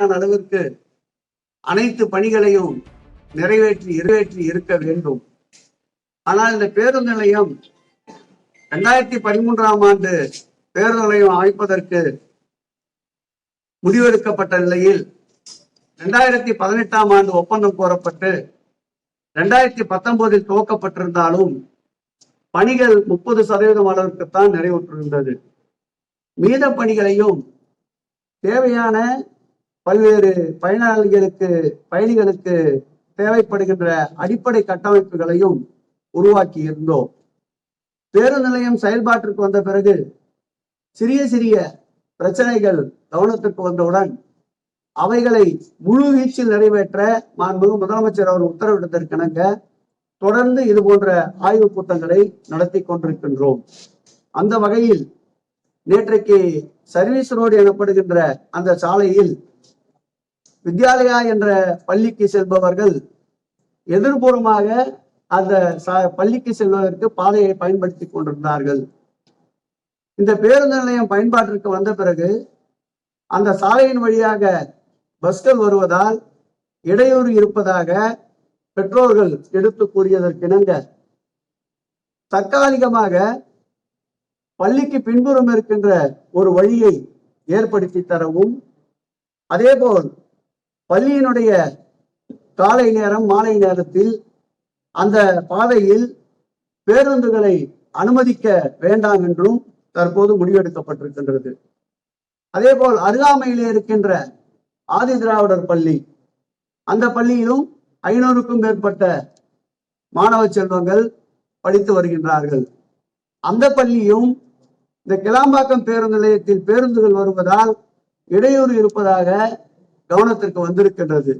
அளவிற்கு அனைத்து பணிகளையும் நிறைவேற்றி இருக்க வேண்டும். ஆனால் இந்த பேருந்து நிலையம் 2013ஆம் ஆண்டு பேருந்து நிலையம் அமைப்பதற்கு முடிவெடுக்கப்பட்ட நிலையில் 2018ஆம் ஆண்டு ஒப்பந்தம் கோரப்பட்டு 2019 துவக்கப்பட்டிருந்தாலும் பணிகள் 30% அளவிற்குத்தான் நிறைவுற்றிருந்தது. மீத பணிகளையும் தேவையான பல்வேறு பயணிகளுக்கு தேவைப்படுகின்ற அடிப்படை கட்டமைப்புகளையும் உருவாக்கி இருந்தோம். பேருந்து நிலையம் செயல்பாட்டிற்கு வந்த பிறகு சிறிய சிறிய பிரச்சனைகள் கவனத்திற்கு வந்தவுடன் அவைகளை முழு வீச்சில் நிறைவேற்ற மாண்புமிகு முதலமைச்சர் அவர் உத்தரவிட்டதற்கிணங்க தொடர்ந்து இது போன்ற ஆய்வுக் கூட்டங்களை நடத்தி கொண்டிருக்கின்றோம். அந்த வகையில் நேற்றைக்கு சர்வீஸ் ரோடு எனப்படுகின்ற அந்த சாலையில் வித்யாலயா என்ற பள்ளிக்கு செல்பவர்கள் எதிர்ப்புறமாக அந்த பள்ளிக்கு செல்வதற்கு பாதையை பயன்படுத்தி கொண்டிருந்தார்கள். இந்த பேருந்து நிலையம் பயன்பாட்டிற்கு வந்த பிறகு அந்த சாலையின் வழியாக பஸ்கள் வருவதால் இடையூறு இருப்பதாக பெற்றோர்கள் எடுத்து கூறியதற்கிணங்க தற்காலிகமாக பள்ளிக்கு பின்புறம் இருக்கின்ற ஒரு வழியை ஏற்படுத்தி தரவும், அதேபோல் பள்ளியினுடைய காலை நேரம் மாலை நேரத்தில் அந்த பாதையில் பேருந்துகளை அனுமதிக்க வேண்டாம் என்றும் தற்போது முடிவெடுக்கப்பட்டிருக்கின்றது. அதேபோல் அருகாமையிலே இருக்கின்ற ஆதி திராவிடர் பள்ளி, அந்த பள்ளியிலும் 500க்கும் மேற்பட்ட மாணவ செல்வங்கள் படித்து வருகின்றார்கள். அந்த பள்ளியும் இந்த கிளாம்பாக்கம் பேருந்து நிலையத்தில் பேருந்துகள் வருவதால் இடையூறு இருப்பதாக கவனத்திற்கு வந்திருக்கின்றது.